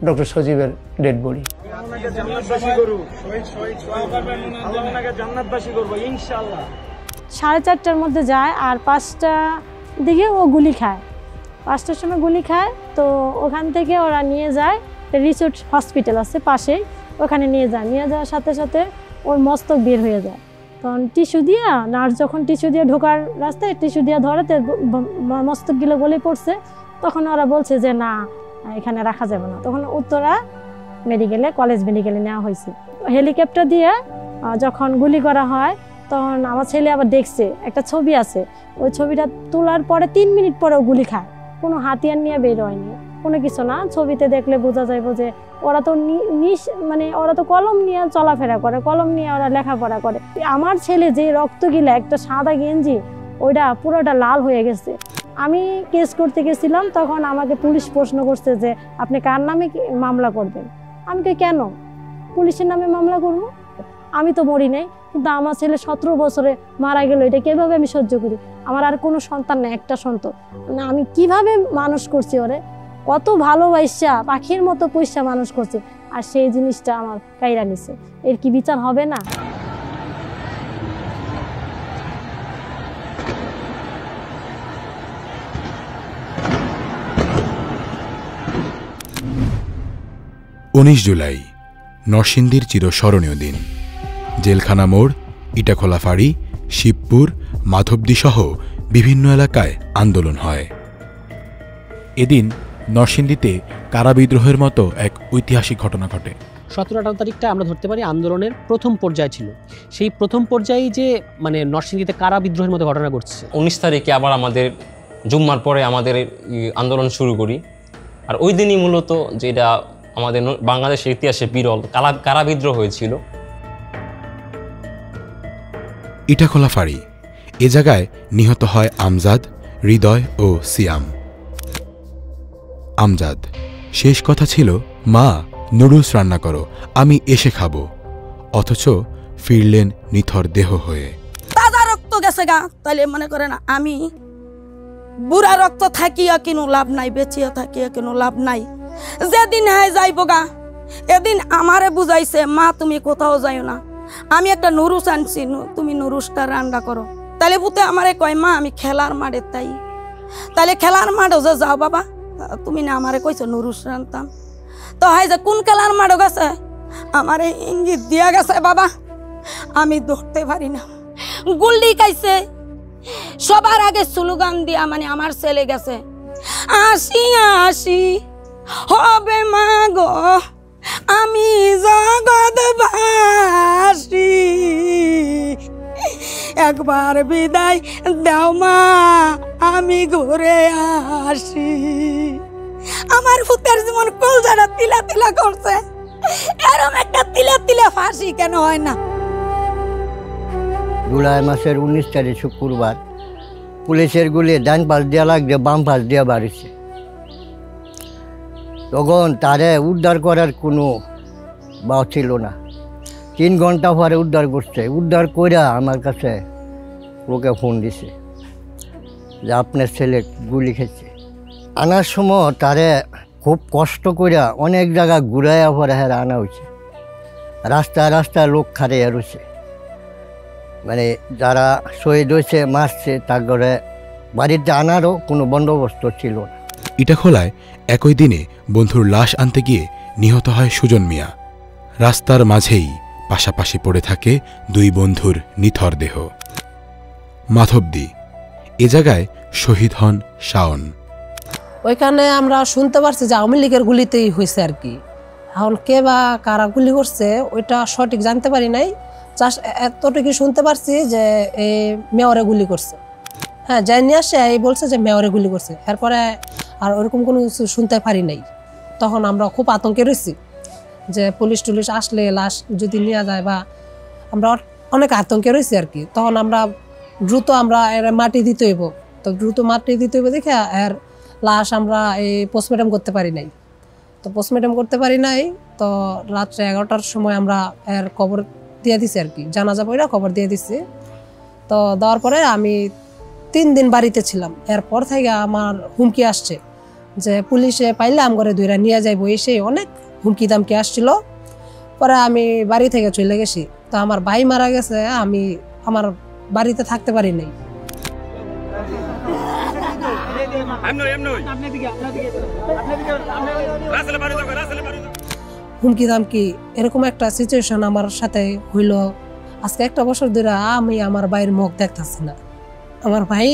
ডক্টর সজীবের ডেড বডি। 4:30টার মধ্যে যায় আর 5টা দিকে ও গুলি খায়, 5টার সময় গুলি খায়। তো ওখান থেকে ওরা নিয়ে যায় রিসোর্ট হসপিটাল আছে পাশে, ওখানে নিয়ে যাওয়ার সাথে সাথে ওর মস্তক বের হয়ে যায়। তখন টিস্যু দিয়া নার্স যখন টিস্যু দিয়ে ঢোকার রাস্তায় টিস্যু দিয়ে ধরাতে মস্তক গিলে গলে পড়ছে, তখন ওরা বলছে যে না এখানে রাখা যাবে না। তখন উত্তরা মেডিকেলে, কলেজ মেডিকেলে নেওয়া হয়েছে। হেলিকপ্টার দিয়ে যখন গুলি করা হয় তখন আমার ছেলে আবার দেখছে, একটা ছবি আছে, ওই ছবিটা তোলার পরে 3 মিনিট পরেও গুলি খায়, কোনো হাতিয়ার নিয়ে বের হয়নি, কোনো কিছু না। ছবিতে দেখলে বোঝা যাইব যে ওরা তো মানে ওরা তো কলম নিয়ে চলাফেরা করে, কলম নিয়ে ওরা লেখাপড়া করে। আমার ছেলে যে রক্ত গিলা একটা সাদা গেঞ্জি, ওইটা পুরোটা লাল হয়ে গেছে। আমি কেস করতে গেছিলাম, তখন আমাকে পুলিশ প্রশ্ন করছে যে আপনি কার নামে মামলা করবেন। আমি কেন পুলিশের নামে মামলা করবো, আমি তো মরি নাই, কিন্তু আমার ছেলে 17 বছরে মারা গেল, এটা কিভাবে আমি সহ্য করি? আমার আর কোনো সন্তান নেই, একটা সন্তান না, আমি কিভাবে মানুষ করছি ওরে, কত ভালোবাসা পাখির মতো পয়সা মানুষ করছে, আর সেই জিনিসটা আমার কাইরা নিছে, এর কি বিচার হবে না? জুলাই নরসিংদীর চিরস্মরণীয় দিন। জেলখানা মোড়, ইটাখোলা ফাঁড়ি, শিবপুর, মাধবদী সহ বিভিন্ন এলাকায় আন্দোলন হয়। এদিন নরসিংদীতে কারা বিদ্রোহের মতো এক ঐতিহাসিক ঘটনা ঘটে। 17-18 তারিখটা আমরা ধরতে পারি আন্দোলনের প্রথম পর্যায়ে ছিল। সেই প্রথম পর্যায়ে যে মানে নরসিংদীতে কারা বিদ্রোহের মতো ঘটনা ঘটছে। 19 তারিখে আবার আমাদের জুম্মার পরে আমাদের আন্দোলন শুরু করি। আর ওই দিনই মূলত যেটা আমাদের বাংলাদেশের ইতিহাসে বিরল কারা বিদ্রোহ হয়েছিল। ইটাখোলা ফাঁড়ি, এ জায়গায় নিহত হয় আমজাদ, হৃদয় ও সিয়াম। আমজাদ, শেষ কথা ছিল মা নুডলস রান্না করো, আমি এসে খাবো, অথচ ফিরলেন নিথর দেহ হয়ে। তাজা রক্ত গেছে গা, তাহলে মনে করেন আমি বুড়া রক্ত থাকিয়া কিনো লাভ নাই, বেঁচিয়া থাকিয়া কিনো লাভ নাই। যেদিন হ্যাঁ যাইব গা, এদিন আমারে বুঝাইছে মা তুমি কোথাও যাইও না, আমি একটা নুরুস আনছি, তুমি নুরুসটা রান্না করো। তাহলে বুতে আমারে কয় মা আমি খেলার মাঠে তাই, তাহলে খেলার মাঠে যে যাও বাবা, তুমি না আমারে কইছো নুরুস রান্তাম। তো হয় যে কোন খেলার মাঠে গেছে আমারে ইঙ্গিত দিয়া গেছে বাবা, আমি ধরতে পারি না। গুল্লি খাইছে, সবার আগে স্লোগান দিয়া মানে আমার ছেলে গেছে, আসি আসি হবে মা গো আমি জগৎবাসী, একবার বিদায় দাও মা আমি ঘুরে আসি। আমার পুতের যেমন কলজাটা তিলা তিলা করছে, এরকম একটা তিলা তিলা ফাঁসি কেন হয় না? জুলাই মাসের 19 তারিখ শুক্রবার পুলিশের গুলি ডান পাশ দিয়া লাগছে, বাম পাশ দিয়া বাড়িছে। তখন তারে উদ্ধার করার কোনো বা ছিল না। 3 ঘন্টা পরে উদ্ধার করছে। উদ্ধার করে আমার কাছে লোকে ফোন দিছে যে আপনার ছেলে গুলি খেয়েছে। আনার সময় তারে খুব কষ্ট করে অনেক জায়গা ঘুরাইয়া পরে হেরা আনা হয়েছে। রাস্তায় রাস্তায় লোক খাড়িয়ে রয়েছে, মানে যারা শহীদ হয়েছে মারছে তার ঘরে বাড়িতে আনারও কোনো বন্দোবস্ত ছিল না। ইটাখোলায় একই দিনে বন্ধুর লাশ আনতে গিয়ে নিহত হয় সুজন মিয়া। রাস্তার মাঝেই পাশাপাশি পড়ে থাকে 2 বন্ধুর নিথর দেহ। মাধবদী, এ জায়গায় শহীদ হন শাওন। ওইখানে আমরা শুনতে পারছি যে আওয়ামী লীগের গুলিতেই হয়েছে আর কি। এখন কে বা কারা গুলি করছে ওইটা সঠিক জানতে পারি নাই, এতটুকু শুনতে পারছি যে এই মেয়রে গুলি করছে। হ্যাঁ, যাই নিয়ে আসে এই বলছে যে মেয়রে গুলি করছে, এরপরে আর ওরকম কোনো কিছু শুনতে পারি নাই। তখন আমরা খুব আতঙ্কে রয়েছি যে পুলিশ টুলিশ আসলে লাশ যদি নিয়ে যায়, বা আমরা অনেক আতঙ্কে রয়েছি আর কি। তখন আমরা দ্রুত আমরা এর মাটি দিতে হইব, তো দ্রুত মাটি দিতে হইব দেখে এর লাশ আমরা এই পোস্টমর্টম করতে পারি নাই। তো পোস্টমর্টম করতে পারি নাই, তো রাত্রে 11টার সময় আমরা এর কবর দিয়ে দিছি আর কি, জানাজা পড়া খবর দিয়ে দিছি। তো দেওয়ার পরে আমি 3 দিন বাড়িতে ছিলাম। এরপর থেকে আমার হুমকি আসছে যে পুলিশে পাইলে আমগরে ধইরা নিয়ে যাইব, এসে অনেক হুমকি দামকি আসছিল। পরে আমি বাড়ি থেকে চলে গেছি। তো আমার ভাই মারা গেছে, আমি আমার বাড়িতে থাকতে পারি নাই। হুমকি দামকি এরকম একটা সিচুয়েশন আমার সাথে হইল। আজকে 1 বছর ধরে আমি আমার ভাইয়ের মুখ দেখতেছি না। আমার ভাই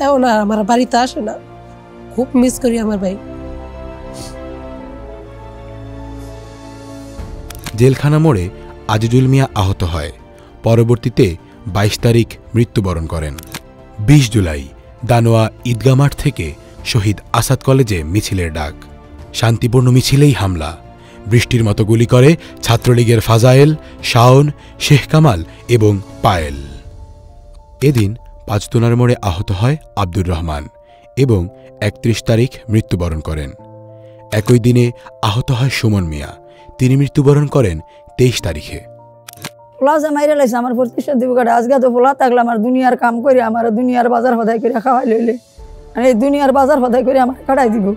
এখন আর আমার বাড়িতে আসে না, খুব মিস করি আমার ভাই। জেলখানা মোড়ে আজিজুল মিয়া আহত হয়, পরবর্তীতে 22 তারিখ মৃত্যুবরণ করেন। 20 জুলাই দানোয়া ঈদগাহ মাঠ থেকে শহীদ আসাদ কলেজে মিছিলের ডাক, শান্তিপূর্ণ মিছিলেই হামলা, বৃষ্টির মতো গুলি করে ছাত্রলীগের ফাজায়েল, শাওন, শেখ কামাল এবং পায়েল। এদিন 5 তুনার মোড়ে আহত হয় আব্দুর রহমান এবং 31 তারিখ মৃত্যুবরণ করেন। একই দিনে আহত হয় সুমন মিয়া, তিনি মৃত্যুবরণ করেন 23 তারিখে। পোলা যে মাইরে লাইছে আমার প্রতিষ্ঠা দিব কাটা, আজকে তো পোলা থাকলে আমার দুনিয়ার কাম করে আমার দুনিয়ার বাজার সদাই করে খাওয়াই লইলে আর এই দুনিয়ার বাজার সদাই করে আমার কাটাই দিব।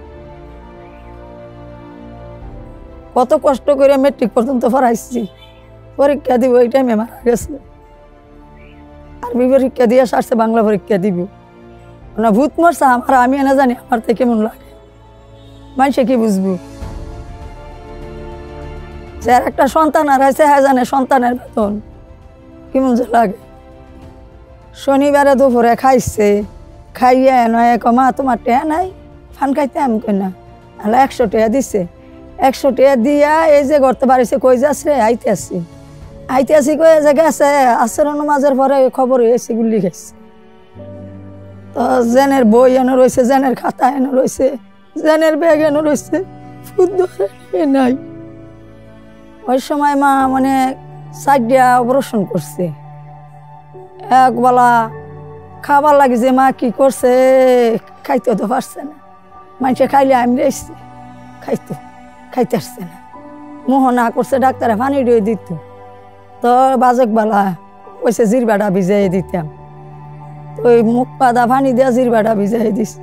কত কষ্ট করে মেট্রিক পর্যন্ত পড়াইছি, পরীক্ষা দিব এই টাইমে মারা গেছে। আরবি পরীক্ষা দিয়ে সারছে, বাংলা পরীক্ষা দিব না, ভূত মরছে আমার, আমি এনে জানি আমার থেকে কেমন লাগে, মানুষে কি বুঝবো। যার একটা সন্তান আর আছে হ্যাঁ জানে সন্তানের বেতন কেমন যে লাগে। শনিবারে দুপুরে খাইছে, খাইয়া নয় কমা তোমার টেয়া নাই, ফান খাইতে আমি কই না, 100 টাকা দিছে। 100 টাকা দিয়া এই যে করতে পারিছে, কই যাস রে, আইতে আসি কই যে গেছে আসরের নামাজের পরে খবর হয়েছে গুলি গেছে। তো জেনের বই এনে রয়েছে, জেনের খাতা এনে রয়েছে, জেনের ব্যাগ এনে রয়েছে, ফুট ধরে নাই। ওই সময় মা মানে 4টা অপারেশন করছে, একবেলা খাবার লাগে যে মা কি করছে খাইতে তো পারছে না, মানুষে খাইলে আমি রেছি খাইতে আসছে না, মোহনা করছে, ডাক্তারে পানি দিয়ে দিত। তো বাজকবেলা কইছে জিরবাটা ভিজাই দিতাম, তো ওই মুখ পাদা পানি দিয়া জিরবাটা ভিজাই দিছি।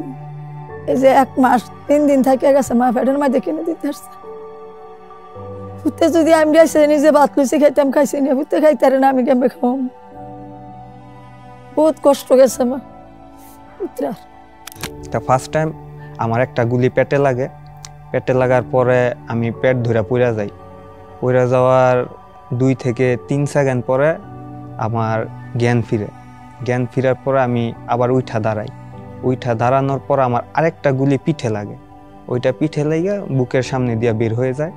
এই যে 1 মাস 3 দিন থেকে গেছে মা পেটের মধ্যে কিনে দিতে আসছে। ফুটে যদি আমি যাইছে নিজে ভাত লুচি খাইতাম, খাইছি না, ফুটে খাইতে না, আমি কেমবে খাওয়াম, বহুত কষ্ট গেছে মা। তা ফার্স্ট টাইম আমার একটা গুলি পেটে লাগে, পেটে লাগার পরে আমি পেট ধরে পড়ে যাই, পড়ে যাওয়ার 2 থেকে 3 সেকেন্ড পরে আমার জ্ঞান ফিরার পরে আমি আবার উঠা দাঁড়ানোর পর আমার আরেকটা গুলি পিঠে লাগে, ওইটা পিঠে লাগিয়া বুকের সামনে দিয়ে বের হয়ে যায়।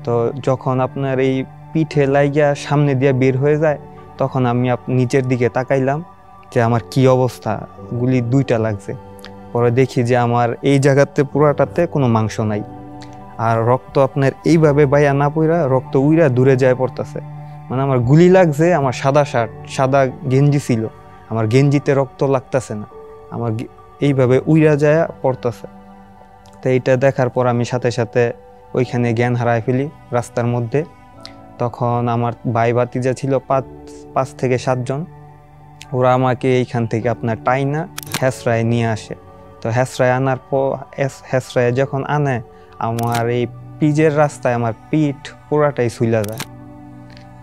তো যখন আপনার এই পিঠে লাগিয়া সামনে দিয়ে বের হয়ে যায়, তখন আমি নিচের দিকে তাকাইলাম যে আমার কি অবস্থা, গুলি 2টা লাগছে। পরে দেখি যে আমার এই জায়গাতে পুরাটাতে কোনো মাংস নাই, আর রক্ত আপনার এইভাবে বাইয়া না পইরা রক্ত উইরা দূরে যায় পড়তেছে। মানে আমার গুলি লাগছে, আমার সাদা শার্ট সাদা গেঞ্জি ছিল, আমার গেঞ্জিতে রক্ত লাগতেছে না, আমার এইভাবে উইরা যায় পড়তেছে। তো এইটা দেখার পর আমি সাথে সাথে ওইখানে জ্ঞান হারায় ফেলি রাস্তার মধ্যে। তখন আমার ভাই ভাতিজা ছিল 5 থেকে 7 জন, ওরা আমাকে এইখান থেকে আপনার টাইনা হেসরায় নিয়ে আসে। তো হেসরায় আনার পর হেসরায় যখন আনে, আমার এই পিজের রাস্তায় আমার পিঠ পুরাটাই ছুইলা যায়।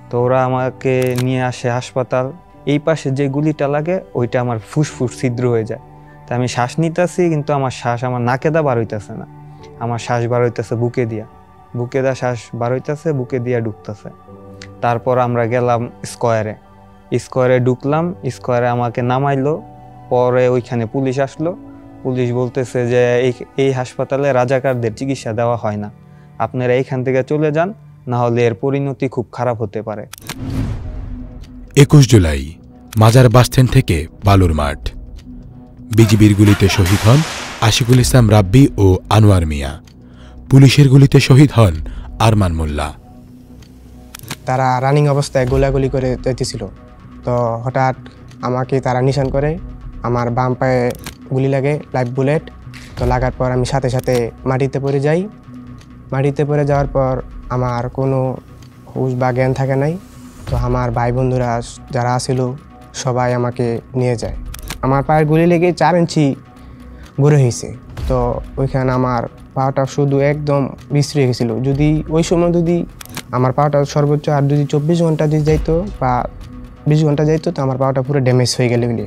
তো ওরা আমাকে নিয়ে আসে হাসপাতাল। এই পাশে যে গুলিটা লাগে ওইটা আমার ফুসফুস ছিদ্র হয়ে যায়। তা আমি শ্বাস নিতেছি, কিন্তু আমার শ্বাস আমার নাকে দা বার হইতেছে না, আমার শ্বাস বার হইতেছে বুকে দিয়া শ্বাস বার হইতেছে, বুকে দিয়া ঢুকতেছে। তারপর আমরা গেলাম স্কোয়ারে ঢুকলাম, স্কোয়ারে আমাকে নামাইলো। পরে ওইখানে পুলিশ আসলো, পুলিশ বলতেছে যে এই হাসপাতালে রাজাকারদের চিকিৎসা দেওয়া হয় না, আপনারা এইখান থেকে চলে যান, না হলে এর পরিণতি খুব খারাপ হতে পারে। 21 জুলাই মাজার বাসস্ট্যান্ড থেকে বালুর মাঠ, বিজিবির গুলিতে শহীদ হন আশিকুল ইসলাম রাব্বি ও আনোয়ার মিয়া, পুলিশের গুলিতে শহীদ হন আরমান মোল্লা। তারা রানিং অবস্থায় গোলাগুলি করে যেতেছিল, তো হঠাৎ আমাকে তারা নিশান করে, আমার বাম পায়ে গুলি লাগে, লাইভ বুলেট। তো লাগার পর আমি সাথে সাথে মাটিতে পড়ে যাই। মাটিতে পড়ে যাওয়ার পর আমার কোনো হুঁশ বা জ্ঞান থাকে নাই। তো আমার ভাই বন্ধুরা যারা ছিল সবাই আমাকে নিয়ে যায়। আমার পায়ের গুলি লেগে 4 ইঞ্চি গড়ে হয়েছে। তো ওইখানে আমার পাটা শুধু একদম বিশ্রী গেছিলো। যদি ওই সময় যদি আমার পাটা সর্বোচ্চ আর যদি 24 ঘন্টা যদি যাইতো বা 20 ঘন্টা যাইতো, তো আমার পাটা পুরো ড্যামেজ হয়ে গেলে বলে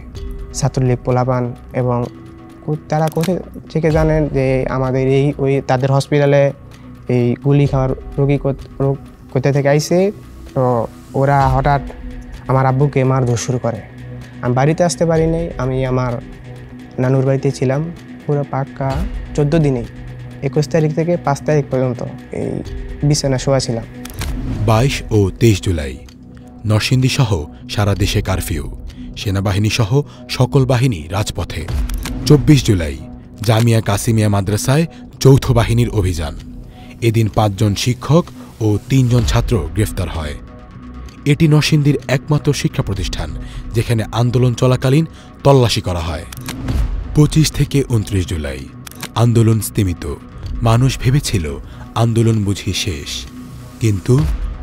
ছাত্রলীগ পোলাপান এবং তারা কোথায় থেকে জানেন যে আমাদের তাদের হসপিটালে এই গুলি খাওয়ার রোগী কোথা থেকে আইছে। তো ওরা হঠাৎ আমার আব্বুকে মারধর শুরু করে। আমি বাড়িতে আসতে পারি নাই, আমি আমার নানুর বাড়িতে ছিলাম পুরো পাক্কা 14 দিনেই, 21 তারিখ থেকে 5 তারিখ পর্যন্ত এই বিছানা শোয়া ছিলাম। 22 ও 23 জুলাই নরসিংদী সহ সারা দেশে কারফিউ, সেনাবাহিনী সহ সকল বাহিনী রাজপথে। 24 জুলাই জামিয়া কাসিমিয়া মাদ্রাসায় যৌথ বাহিনীর অভিযান। এদিন 5 জন শিক্ষক ও 3 জন ছাত্র গ্রেফতার হয়। এটি নরসিংদীর একমাত্র শিক্ষা প্রতিষ্ঠান যেখানে আন্দোলন চলাকালীন তল্লাশি করা হয়। 25 থেকে 29 জুলাই আন্দোলন স্তিমিত, মানুষ ভেবেছিল আন্দোলন বুঝি শেষ, কিন্তু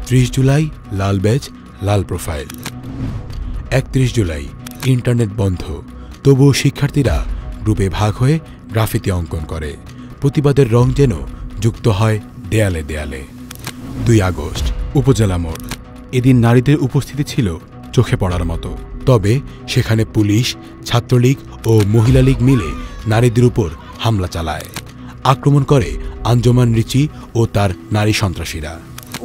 30 জুলাই লাল ব্যাজ লাল প্রোফাইল। 31 জুলাই ইন্টারনেট বন্ধ, তবুও শিক্ষার্থীরা গ্রুপে ভাগ হয়ে গ্রাফিতি অঙ্কন করে, প্রতিবাদের রং যেন যুক্ত হয় দেয়ালে দেয়ালে। 2 আগস্ট উপজেলা মোড়, এদিন নারীদের উপস্থিতি ছিল চোখে পড়ার মতো, তবে সেখানে পুলিশ, ছাত্রলীগ ও মহিলা লীগ মিলে নারীদের উপর হামলা চালায়, আক্রমণ করে আঞ্জুমান রিচি ও তার নারী সন্ত্রাসীরা।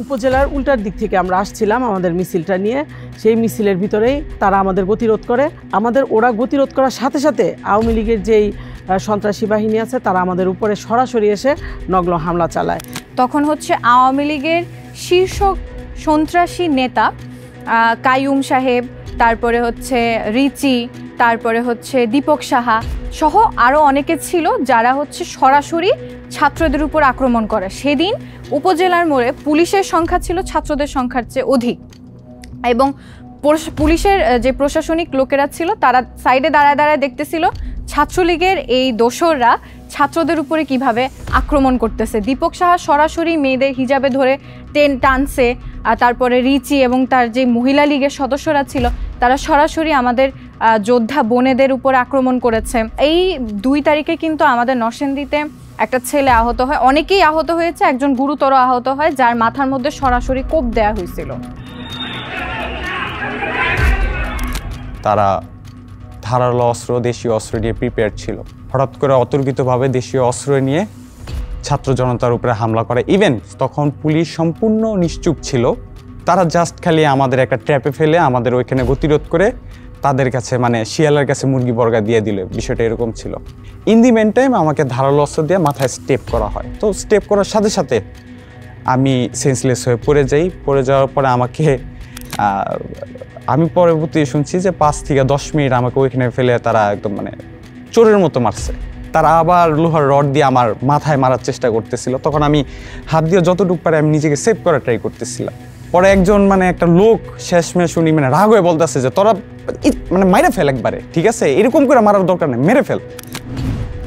উপজেলার উল্টার দিক থেকে আমরা আসছিলাম আমাদের মিছিলটা নিয়ে, সেই মিছিলের ভিতরেই তারা আমাদের গতিরোধ করে। ওরা গতিরোধ করার সাথে সাথে আওয়ামী লীগের যেই সন্ত্রাসী বাহিনী আছে তারা আমাদের উপরে সরাসরি এসে নগ্ন হামলা চালায়। তখন হচ্ছে আওয়ামী লীগের শীর্ষ সন্ত্রাসী নেতা কাইয়ুম সাহেব, তারপরে হচ্ছে রিচি, তারপরে হচ্ছে দীপক সাহা সহ আরও অনেকে ছিল যারা হচ্ছে সরাসরি ছাত্রদের উপর আক্রমণ করে। সেদিন উপজেলার মোড়ে পুলিশের সংখ্যা ছিল ছাত্রদের সংখ্যার চেয়ে অধিক, এবং পুলিশের যে প্রশাসনিক লোকেরা ছিল তারা সাইডে দাঁড়ায় দাঁড়ায় দেখতেছিল ছাত্রলীগের এই দোসররা ছাত্রদের উপরে কিভাবে আক্রমণ করতেছে। দীপক সাহা সরাসরি মেয়েদের হিজাবে ধরে টানছে, আর তারপরে রিচি এবং তার যে মহিলা লীগের সদস্যরা ছিল তারা সরাসরি আমাদের যোদ্ধা বোনেদের উপর আক্রমণ করেছে। এই 2 তারিখে কিন্তু আমাদের নরসিংদীতে একটা ছেলে আহত হয়, অনেকেই আহত হয়েছে, একজন গুরুতর আহত হয় যার মাথার মধ্যে সরাসরি কোপ দেয়া হয়েছিল। তারা ধারালো অস্ত্র, দেশীয় অস্ত্র নিয়ে প্রিপেয়ার ছিল। হঠাৎ করে অতর্কিতভাবে দেশীয় অস্ত্র নিয়ে ছাত্র জনতার উপরে হামলা করে। ইভেন তখন পুলিশ সম্পূর্ণ নিশ্চুপ ছিল, তারা জাস্ট খালি আমাদের একটা ট্র্যাপে ফেলে আমাদের ওইখানে গতিরোধ করে তাদের কাছে মানে শিয়ালের কাছে মুরগি বর্গা দিয়ে দিল, বিষয়টা এরকম ছিল। ইন দি মেন টাইম আমাকে ধারালো অস্ত্র দিয়ে মাথায় স্টেপ করা হয়। তো স্টেপ করার সাথে সাথে আমি সেন্সলেস হয়ে পড়ে যাই। পড়ে যাওয়ার পরে আমি পরবর্তী শুনছি যে 5 থেকে 10 মিনিট আমাকে ওইখানে ফেলে তারা একদম মানে চোরের মতো মারছে। তারা আবার লোহার রড দিয়ে আমার মাথায় মারার চেষ্টা করতেছিল। তখন আমি হাত দিয়ে যতটুকু পারে আমি নিজেকে সেভ করার ট্রাই করতেছিলাম। পরে একজন একটা লোক শেষমেশ শুনি রাগ হয়ে বলতেছে যে তোরা মাইরে ফেল একবারে, ঠিক আছে, এরকম করে মারার দরকার নেই, মেরে ফেল।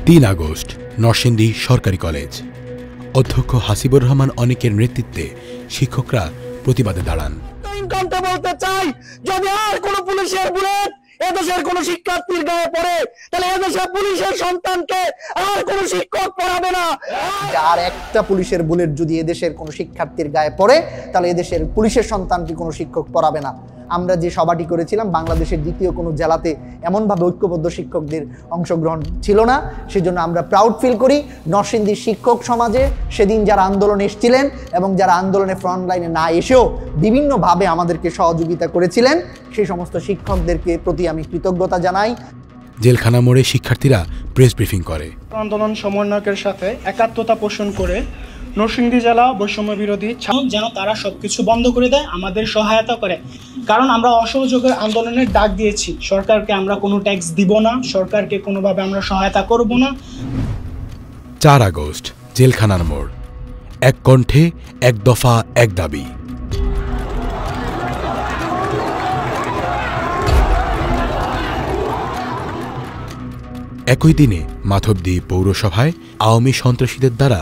3 আগস্ট নরসিংদী সরকারি কলেজ, অধ্যক্ষ হাসিবুর রহমান অনেকের নেতৃত্বে শিক্ষকরা প্রতিবাদে দাঁড়ান। বলতে চাই, যদি আর কোনো পুলিশের বুলেট এদেশের কোনো শিক্ষার্থীর গায়ে পড়ে তাহলে এদেশের পুলিশের সন্তানকে আর কোনো শিক্ষক পড়াবে না। আর একটা পুলিশের বুলেট যদি এদেশের কোনো শিক্ষার্থীর গায়ে পড়ে তাহলে এদেশের পুলিশের সন্তানকে কোনো শিক্ষক পড়াবে না। আমরা যে সভাটি করেছিলাম বাংলাদেশের দ্বিতীয় কোনো জেলাতে এমনভাবে ঐক্যবদ্ধ শিক্ষকদের অংশগ্রহণ ছিল না, সেজন্য আমরা প্রাউড ফিল করি। নরসিংদীর শিক্ষক সমাজে সেদিন যারা আন্দোলনে এসেছিলেন এবং যারা আন্দোলনে ফ্রন্ট লাইনে না এসেও বিভিন্নভাবে আমাদেরকে সহযোগিতা করেছিলেন, সেই সমস্ত শিক্ষকদেরকে প্রতি আমি কৃতজ্ঞতা জানাই। জেলখানা মোড়ে শিক্ষার্থীরা প্রেস ব্রিফিং করে। আন্দোলন সমন্বয়কের সাথে একাত্মতা পোষণ করে নরসিংদী জেলা বৈষম্য বিরোধী যেন তারা সবকিছু বন্ধ করে দেয়, আমাদের সহায়তা করে। কারণ আমরা অসহযোগের আন্দোলনের ডাক দিয়েছি, সরকারকে আমরা কোনো ট্যাক্স দিব না, সরকারকে কোনোভাবে আমরা সহায়তা করব না। 4 আগস্ট জেলখানার মোড়, এক কণ্ঠে এক দফা এক দাবি। একই দিনে মাধবদী পৌরসভায় আওয়ামী সন্ত্রাসীদের দ্বারা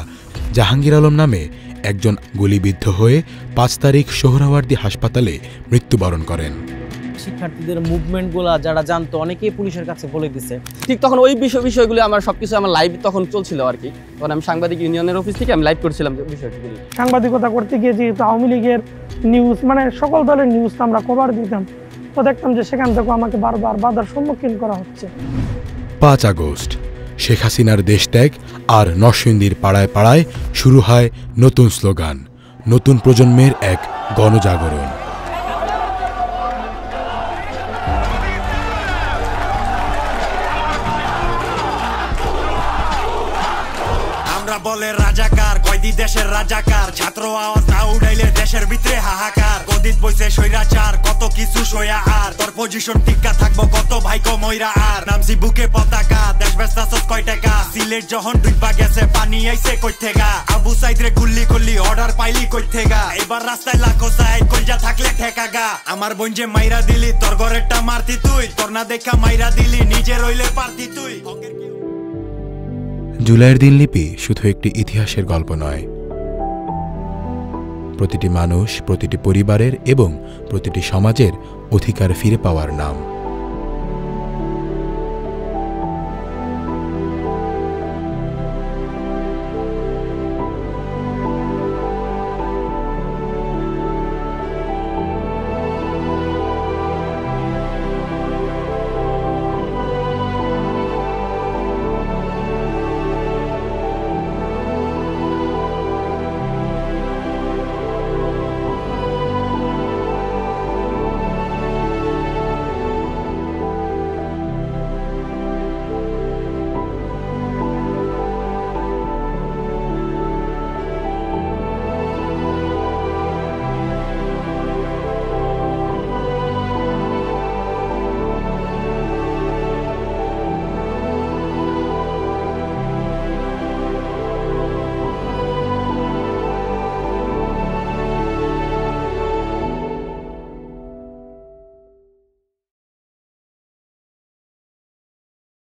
জাহাঙ্গীর আলম নামে একজন গুলিবিদ্ধ হয়ে 5 তারিখ সোহরাওয়ার্দী হাসপাতালে মৃত্যুবরণ করেন। শিক্ষার্থীদের মুভমেন্টগুলো যারা জানতো অনেকেই পুলিশের কাছে বলে দিছে। ঠিক তখন ওই বিষয়গুলো আমার সবকিছু আমার লাইভ তখন চলছিল আর কি। তখন আমি সাংবাদিক ইউনিয়নের অফিস থেকে আমি লাইভ করছিলাম বিষয়গুলি। সাংবাদিকতা করতে গিয়ে যেহেতু আওয়ামী লীগের নিউজ সকল দলের নিউজ আমরা কভার দিতাম, তো দেখতাম যে সেখান থেকে আমাকে বারবার বাধার সম্মুখীন করা হচ্ছে। 5 আগস্ট শেখ হাসিনার দেশত্যাগ আর নরসিংদীর পাড়ায় পাড়ায় শুরু হয় নতুন স্লোগান, নতুন প্রজন্মের এক গণজাগরণ। দলের রাজাকার, কয়দি দেশের রাজাকার, ছাত্র আওয়াজ না উড়াইলে দেশের ভিতরে হাহাকার। গদিত বইছে স্বৈরাচার, কত কিছু সইয়া আর তোর পজিশন টিকা থাকবো কত ভাইকো মইরা আর। নামছি বুকে পতাকা, দেশ ব্যস্তাছস কয় টাকা, সিলেট যখন ডুইবা গেছে পানি আইছে কই থেকা। আবু সাইদরে গুল্লি করলি অর্ডার পাইলি কই থেকা, এবার রাস্তায় লাখো সাইড কইজা থাকলে ঠেকাগা। আমার বোন যে মাইরা দিলি তোর ঘরেরটা মারতি তুই, তোর না দেখা মাইরা দিলি নিজে রইলে পারতি তুই। জুলাইয়ের দিনলিপি শুধু একটি ইতিহাসের গল্প নয়, প্রতিটি মানুষ, প্রতিটি পরিবারের এবং প্রতিটি সমাজের অধিকার ফিরে পাওয়ার নাম।